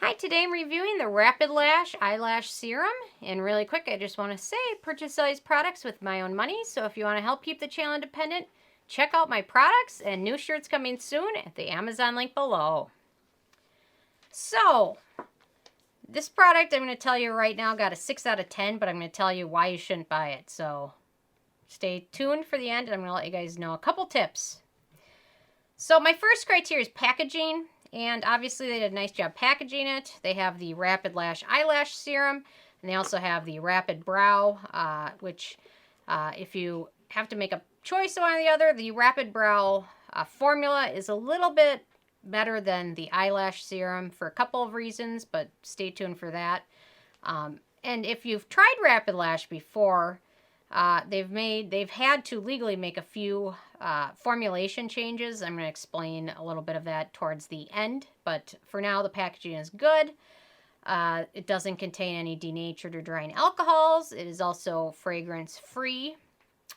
Hi, today I'm reviewing the RapidLash Eyelash Serum. And really quick, I just want to say, purchase all these products with my own money. So if you want to help keep the channel independent, check out my products and new shirts coming soon at the Amazon link below. So, this product I'm going to tell you right now got a 6 out of 10, but I'm going to tell you why you shouldn't buy it. So, stay tuned for the end and I'm going to let you guys know a couple tips. So my first criteria is packaging. And obviously they did a nice job packaging it. They have the RapidLash Eyelash Serum. And they also have the Rapid Brow, which if you have to make a choice one or the other, the Rapid Brow formula is a little bit better than the eyelash serum for a couple of reasons, but stay tuned for that. And if you've tried RapidLash before, they've had to legally make a few formulation changes. I'm going to explain a little bit of that towards the end, but for now the packaging is good. It doesn't contain any denatured or drying alcohols. It is also fragrance free.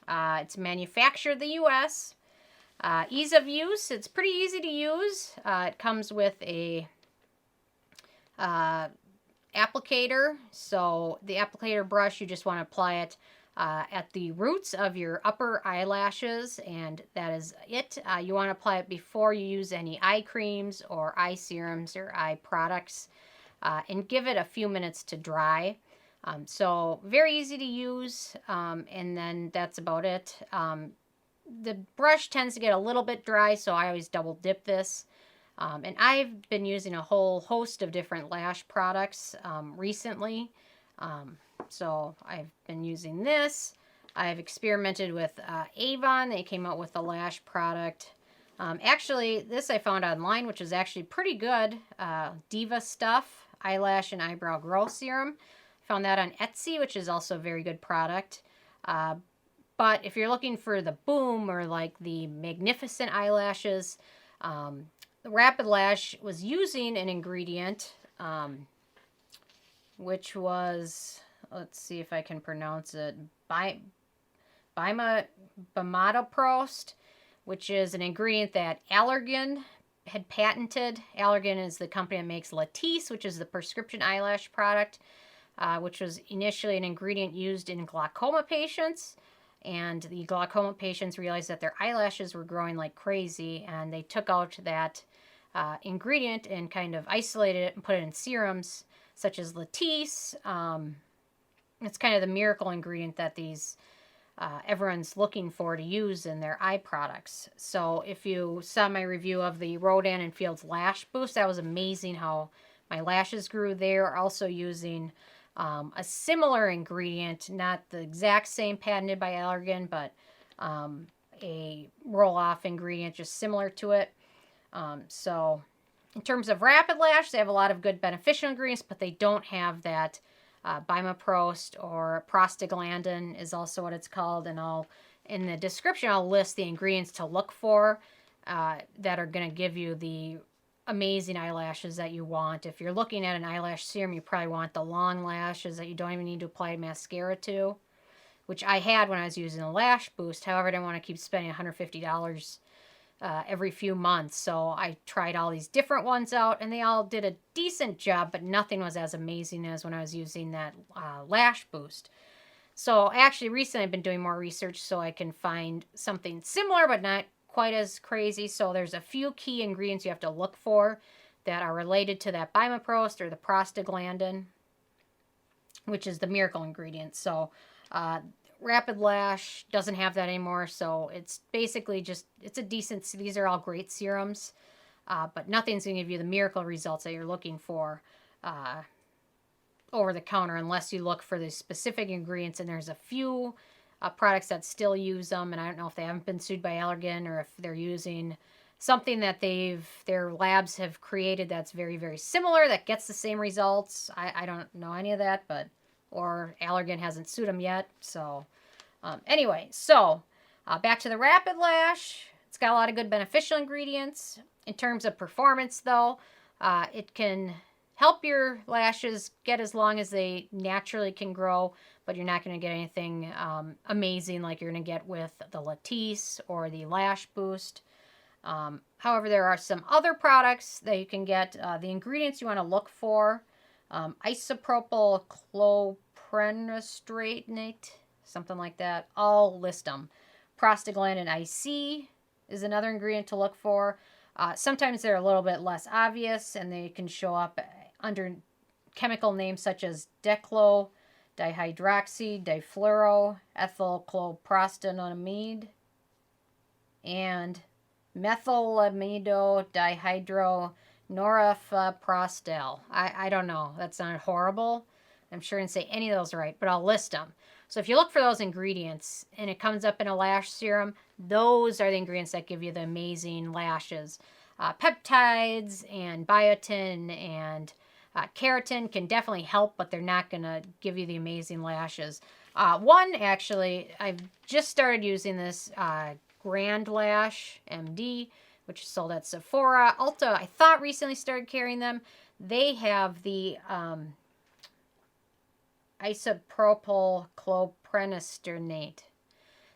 It's manufactured in the US. Ease of use, it's pretty easy to use. It comes with a applicator. So the applicator brush, you just want to apply it at the roots of your upper eyelashes, and that is it. You want to apply it before you use any eye creams or eye serums or eye products, and give it a few minutes to dry. So very easy to use, and then that's about it. The brush tends to get a little bit dry, so I always double dip this. And I've been using a whole host of different lash products recently. So I've been using this. I've experimented with Avon. They came out with a lash product. Actually, this I found online, which is actually pretty good. Diva Stuff Eyelash and Eyebrow Growth Serum. Found that on Etsy, which is also a very good product. But if you're looking for the boom or like the magnificent eyelashes, the RapidLash was using an ingredient, which was, let's see if I can pronounce it, Bimatoprost, which is an ingredient that Allergan had patented. Allergan is the company that makes Latisse, which is the prescription eyelash product, which was initially an ingredient used in glaucoma patients. And the glaucoma patients realized that their eyelashes were growing like crazy, and they took out that ingredient and kind of isolated it and put it in serums, such as Latisse. It's kind of the miracle ingredient that these everyone's looking for to use in their eye products. So if you saw my review of the Rodan Fields Lash Boost, that was amazing how my lashes grew. They're also using a similar ingredient, not the exact same patented by Allergan, but a roll-off ingredient just similar to it. So in terms of RapidLash, they have a lot of good beneficial ingredients, but they don't have that Bimatoprost, or prostaglandin is also what it's called. And in the description, I'll list the ingredients to look for that are going to give you the amazing eyelashes that you want. If you're looking at an eyelash serum, you probably want the long lashes that you don't even need to apply mascara to, which I had when I was using the Lash Boost. However, I didn't want to keep spending $150 every few months, so I tried all these different ones out, and they all did a decent job, but nothing was as amazing as when I was using that Lash Boost. So actually recently I've been doing more research so I can find something similar but not quite as crazy. So there's a few key ingredients you have to look for that are related to that Bimatoprost or the prostaglandin, which is the miracle ingredient. So RapidLash doesn't have that anymore, so it's basically just, it's a decent, these are all great serums, but nothing's going to give you the miracle results that you're looking for over the counter unless you look for the specific ingredients. And there's a few products that still use them, and I don't know if they haven't been sued by Allergan or if they're using something that their labs have created that's very, very similar that gets the same results. I don't know any of that, but or Allergan hasn't sued them yet. So anyway, so back to the RapidLash. It's got a lot of good beneficial ingredients. In terms of performance, though, it can help your lashes get as long as they naturally can grow, but you're not going to get anything amazing like you're going to get with the Latisse or the Lash Boost. However, there are some other products that you can get. The ingredients you want to look for, Isopropyl Cloprostenate, something like that. I'll list them. Prostaglandin I.C is another ingredient to look for. Sometimes they're a little bit less obvious, and they can show up under chemical names such as Dechloro, Dihydroxy, Difluoro, Ethylcloprostenolamide, and Methylamido, Dihydro, Noralfaprostal. I don't know. That sounded horrible. I'm sure I didn't say any of those right, but I'll list them. So if you look for those ingredients and it comes up in a lash serum, those are the ingredients that give you the amazing lashes. Peptides and biotin and keratin can definitely help, but they're not going to give you the amazing lashes. One, actually, I've just started using this RapidLash MD, which is sold at Sephora. Ulta, I thought recently started carrying them. They have the Isopropyl Cloprostenate.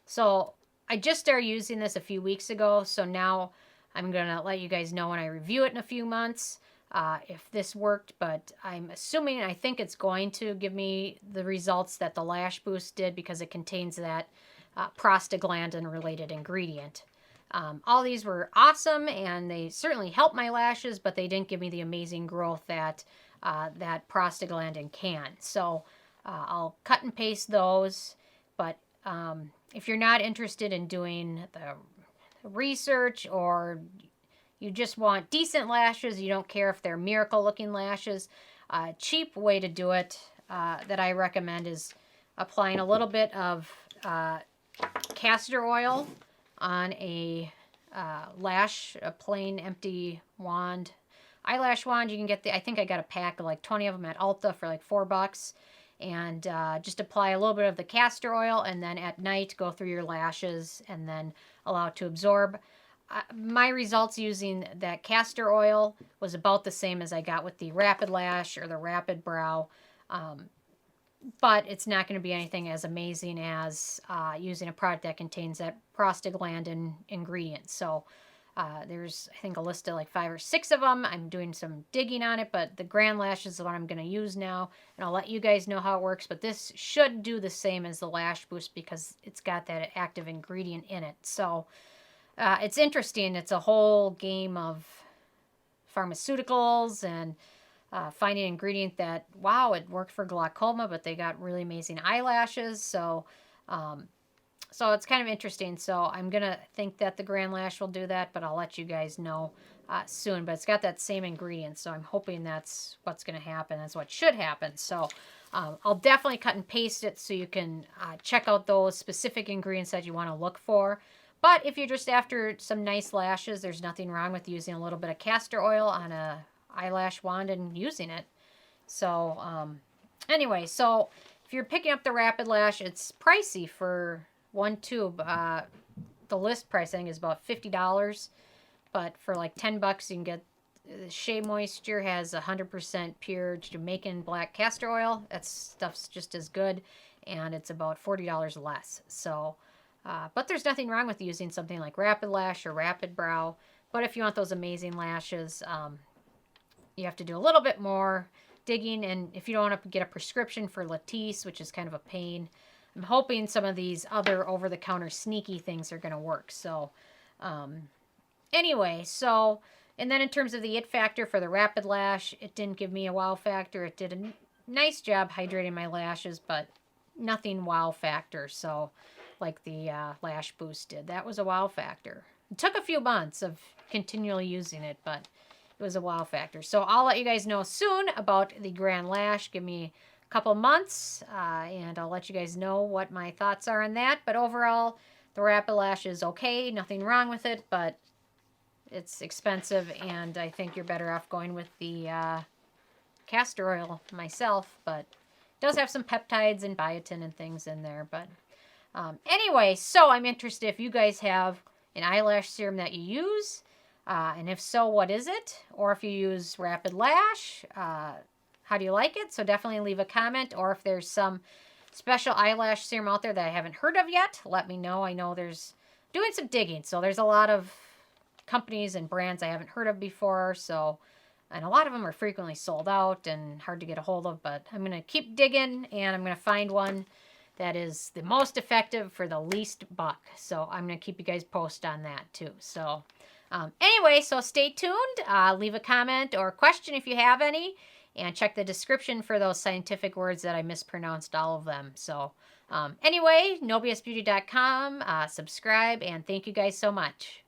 So I just started using this a few weeks ago, so now I'm going to let you guys know when I review it in a few months if this worked, but I'm assuming, I think it's going to give me the results that the Lash Boost did because it contains that prostaglandin related ingredient. All these were awesome and they certainly helped my lashes, but they didn't give me the amazing growth that that prostaglandin can. So I'll cut and paste those, but if you're not interested in doing the research or you just want decent lashes, you don't care if they're miracle looking lashes, a cheap way to do it that I recommend is applying a little bit of castor oil on a lash, a plain empty wand, eyelash wand. You can get I think I got a pack of like 20 of them at Ulta for like $4. And just apply a little bit of the castor oil, and then at night go through your lashes and then allow it to absorb. My results using that castor oil was about the same as I got with the RapidLash or the Rapid Brow, but it's not going to be anything as amazing as using a product that contains that prostaglandin ingredient. So there's, I think, a list of like 5 or 6 of them. I'm doing some digging on it, but the Grand Lash is the one I'm going to use now, and I'll let you guys know how it works. But this should do the same as the Lash Boost because it's got that active ingredient in it. So it's interesting. It's a whole game of pharmaceuticals and finding an ingredient that, wow, it worked for glaucoma, but they got really amazing eyelashes. So so it's kind of interesting. So I'm going to think that the Grand Lash will do that, but I'll let you guys know soon. But it's got that same ingredient, so I'm hoping that's what's going to happen. That's what should happen. So I'll definitely cut and paste it so you can check out those specific ingredients that you want to look for. But if you're just after some nice lashes, there's nothing wrong with using a little bit of castor oil on a eyelash wand and using it. So anyway, so if you're picking up the RapidLash, it's pricey for one tube. The list price, I think, is about $50, but for like $10 you can get Shea Moisture has 100% pure Jamaican black castor oil. That stuff's just as good, and it's about $40 less. So but there's nothing wrong with using something like RapidLash or Rapid Brow. But if you want those amazing lashes, you have to do a little bit more digging. And if you don't want to get a prescription for Latisse, which is kind of a pain, I'm hoping some of these other over-the-counter sneaky things are going to work. So anyway, so, and then in terms of the it factor for the RapidLash, it didn't give me a wow factor. It did a nice job hydrating my lashes, but nothing wow factor. So like the Lash Boost did. That was a wow factor. It took a few months of continually using it, but it was a wow factor. So I'll let you guys know soon about the Grand Lash. Give me a couple months, and I'll let you guys know what my thoughts are on that. But overall, the RapidLash is okay. Nothing wrong with it, but it's expensive, and I think you're better off going with the castor oil myself. But it does have some peptides and biotin and things in there, but anyway, so I'm interested if you guys have an eyelash serum that you use, and if so, what is it? Or if you use RapidLash, how do you like it? So definitely leave a comment, or if there's some special eyelash serum out there that I haven't heard of yet, let me know. I know there's doing some digging, so there's a lot of companies and brands I haven't heard of before. So, and a lot of them are frequently sold out and hard to get a hold of, but I'm going to keep digging and I'm going to find one that is the most effective for the least buck. So I'm going to keep you guys posted on that too. So anyway, so stay tuned. Leave a comment or question if you have any. And check the description for those scientific words that I mispronounced all of them. So anyway, nobsbeauty.com. Subscribe, and thank you guys so much.